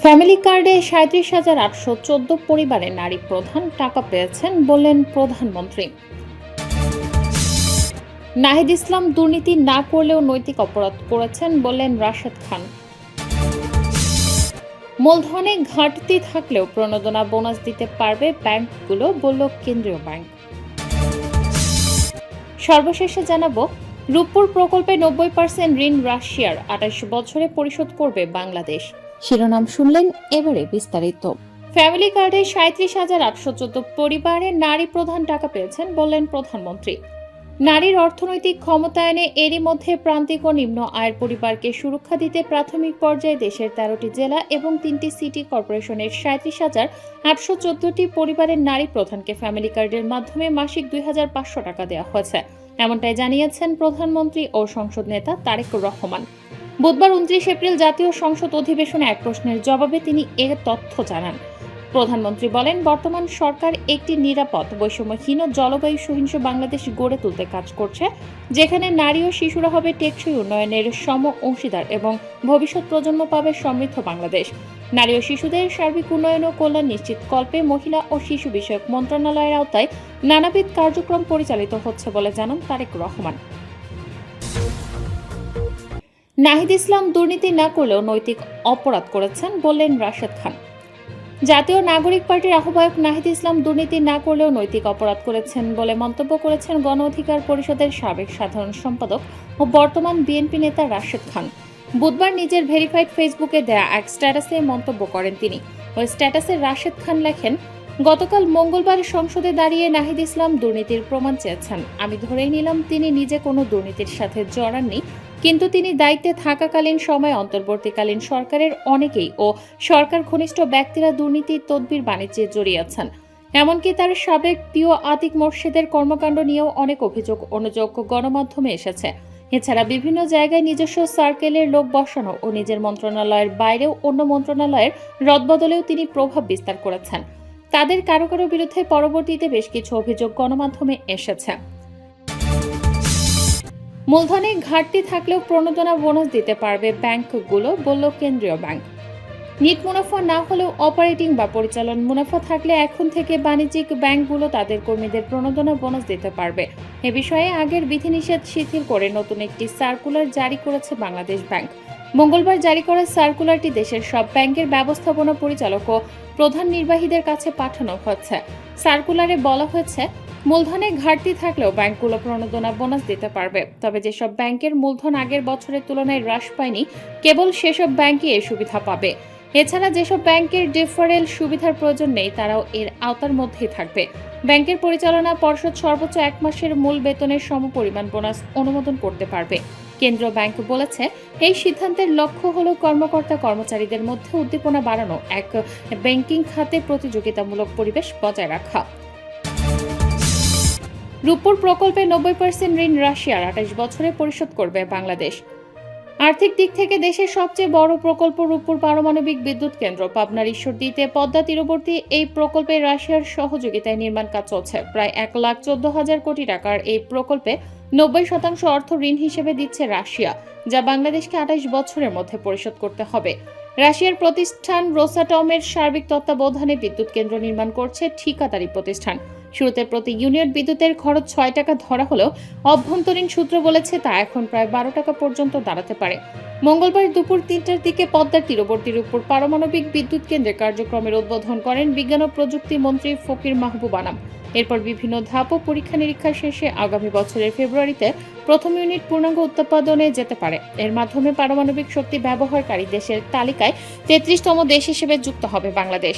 Family কার্ডে ৩৭,৮১৪ পরিবারের নারী প্রধান টাকা পেয়েছেন বললেন প্রধানমন্ত্রী। নাহিদ ইসলাম দুর্নীতি না করলেও নৈতিক অপরাধ করেছেন বললেন রাশেদ খান। মূলধনে ঘাটতি থাকলেও প্রণোদনা বোনাস দিতে পারবে ব্যাংকগুলো বলল কেন্দ্রীয় ব্যাংক। সর্বশেষে জানাবো, রূপপুর প্রকল্পে ৯০% ঋণ রাশিয়ার, ২৮ বছরে পরিশোধ করবে বাংলাদেশ। শিরোনাম শুনলেন, এবারে বিস্তারিত। ফ্যামিলি কার্ডে ৩৭,৮১৪ পরিবারের নারী প্রধান টাকা পেয়েছেন বললেন প্রধানমন্ত্রী। নারীর অর্থনৈতিক ক্ষমতায়নে এরই মধ্যে প্রান্তিক ও নিম্ন আয়ের পরিবারকে সুরক্ষা দিতে প্রাথমিক পর্যায়ে দেশের ১৩টি জেলা এবং ৩টি সিটি কর্পোরেশনের ৩৭,৮১৪টি পরিবারের নারী প্রধানকে ফ্যামিলি কার্ডের মাধ্যমে মাসিক ২৫০০ টাকা দেওয়া হয়েছে। এমনটাই জানিয়েছেন প্রধানমন্ত্রী ও সংসদ নেতা তারেক রহমান। বুধবার ২৯ এপ্রিল জাতীয় সংসদ অধিবেশনে এক প্রশ্নের জবাবে তিনি এ তথ্য জানান। প্রধানমন্ত্রী বলেন, বর্তমান সরকার একটি নিরাপদ, বৈষম্যহীন ও জলবায়ু সহিংস বাংলাদেশ গড়ে তুলতে কাজ করছে, যেখানে নারী ও শিশুরা হবে টেকসই উন্নয়নের সম অংশীদার এবং ভবিষ্যৎ প্রজন্ম পাবে সমৃদ্ধ বাংলাদেশ। নারী ও শিশুদের সার্বিক উন্নয়ন ও কল্যাণ নিশ্চিতকল্পে মহিলা ও শিশু বিষয়ক মন্ত্রণালয়ের আওতায় নানাবিধ কার্যক্রম পরিচালিত হচ্ছে বলে জানান তারেক রহমান। নাহিদ ইসলাম দুর্নীতি না করলেও নৈতিক অপরাধ করেছেন বললেন রাশেদ খান। জাতীয় নাগরিক পার্টির আহ্বায়ক নাহিদ ইসলাম দুর্নীতি না করলেও নৈতিক অপরাধ করেছেন বলে মন্তব্য করেছেন গণ অধিকার পরিষদের সাবেক সাধারণ সম্পাদক ও বর্তমান বিএনপি নেতা রাশেদ খান। বুধবার নিজের ভেরিফাইড ফেসবুকে দেয়া এক স্ট্যাটাসে মন্তব্য করেন তিনি। ওই স্ট্যাটাসে রাশেদ খান লেখেন, গতকাল মঙ্গলবার সংসদে দাঁড়িয়ে নাহিদ ইসলাম দুর্নীতির প্রমাণ চেয়েছেন। আমি ধরেই নিলাম তিনি নিজে কোনো দুর্নীতির সাথে জড়াননি, কিন্তু তিনি দায়িত্বে থাকাকালীন সময় অন্তর্বর্তীকালীন সরকারের অনেকেই ও সরকার ঘনিষ্ঠ ব্যক্তিরা দুর্নীতির তদবির বাণিজ্যে জড়িয়েছেন। এমনকি তার সাবেক প্রিয় আতিক মোর্শেদের কর্মকাণ্ড নিয়েও অনেক অভিযোগ অনুযোগ গণমাধ্যমে এসেছে। এছাড়া বিভিন্ন জায়গায় নিজস্ব সার্কেলের লোক বসানো ও নিজের মন্ত্রণালয়ের বাইরেও অন্য মন্ত্রণালয়ের রদবদলেও তিনি প্রভাব বিস্তার করেছেন। তাদের কারো কারো বিরুদ্ধে পরবর্তীতে বেশ কিছু অভিযোগ গণমাধ্যমে এসেছে। মূলধনে ঘাটতি থাকলেও প্রণোদনা বোনাস দিতে পারবে ব্যাংকগুলো বলল কেন্দ্রীয় ব্যাংক। নিট মুনাফা না হলেও অপারেটিং বা পরিচালন মুনাফা থাকলে এখন থেকে বাণিজ্যিক ব্যাংকগুলো তাদের কর্মীদের প্রণোদনা বোনাস দিতে পারবে। এ বিষয়ে আগের বিধিনিষেধ শিথিল করে নতুন একটি সার্কুলার জারি করেছে বাংলাদেশ ব্যাংক। মঙ্গলবার জারি করা সার্কুলারটি দেশের সব ব্যাংকের ব্যবস্থাপনা পরিচালক ও প্রধান নির্বাহীদের কাছে পাঠানো হচ্ছে। সার্কুলারে বলা হয়েছে, মূলধনে ঘাটতি থাকলেও ব্যাংকগুলো প্রণোদনা বোনাস দিতে পারবে। তবে যেসব ব্যাংকের মূলধন আগের বছরের তুলনায় হ্রাস পায়নি, কেবল সেসব ব্যাংকই এই সুবিধা পাবে। এছাড়া যেসব ব্যাংকের ডিফারেল সুবিধার প্রয়োজন নেই, তারাও এর আওতার মধ্যেই থাকবে। ব্যাংকের পরিচালনা পর্ষদ সর্বোচ্চ ১ মাসের মূল বেতনের সমপরিমাণ বোনাস অনুমোদন করতে পারবে। কেন্দ্রীয় ব্যাংক বলেছে, এই সিদ্ধান্তের লক্ষ্য হল কর্মকর্তা কর্মচারীদের মধ্যে উদ্দীপনা বাড়ানো, এক ব্যাংকিং খাতে প্রতিযোগিতামূলক পরিবেশ বজায় রাখা। রূপপুর প্রকল্পে ৯০% ঋণ রাশিয়ার, ২৮ বছরে পরিশোধ করবে বাংলাদেশ। আর্থিক দিক থেকে দেশের সবচেয়ে বড় প্রকল্প রূপপুর পারমাণবিক বিদ্যুৎ কেন্দ্র পাবনার ঈশ্বরদীতে পদ্মা তীরবর্তী এই প্রকল্পে রাশিয়ার সহযোগিতায় নির্মাণ কাজ চলছে। প্রায় ১,১৪,০০০ কোটি টাকার এই প্রকল্পে ৯০% অর্থ ঋণ হিসেবে দিচ্ছে রাশিয়া, যা বাংলাদেশকে ২৮ বছরের মধ্যে পরিশোধ করতে হবে। রাশিয়ার প্রতিষ্ঠান রোসাটমের সার্বিক তত্ত্বাবধানে বিদ্যুৎ কেন্দ্র নির্মাণ করছে ঠিকাদারি প্রতিষ্ঠান। শুরুতে প্রতি ইউনিট বিদ্যুতের খরচ ৬ টাকা ধরা হলেও অভ্যন্তরীণ সূত্র বলেছে তা এখন প্রায় ১২ টাকা পর্যন্ত দাঁড়াতে পারে। মঙ্গলবার দুপুর ৩টার দিকে পদ্মার তীরবর্তী রূপপুর পারমাণবিক বিদ্যুৎ কেন্দ্রের কার্যক্রমের উদ্বোধন করেন বিজ্ঞান ও প্রযুক্তি মন্ত্রী ফকির মাহবুব আনাম। এরপর বিভিন্ন ধাপ ও পরীক্ষা নিরীক্ষা শেষে আগামী বছরের ফেব্রুয়ারিতে প্রথম ইউনিট পূর্ণাঙ্গ উৎপাদনে যেতে পারে। এর মাধ্যমে পারমাণবিক শক্তি ব্যবহারকারী দেশের তালিকায় ৩৩তম দেশ হিসেবে যুক্ত হবে বাংলাদেশ।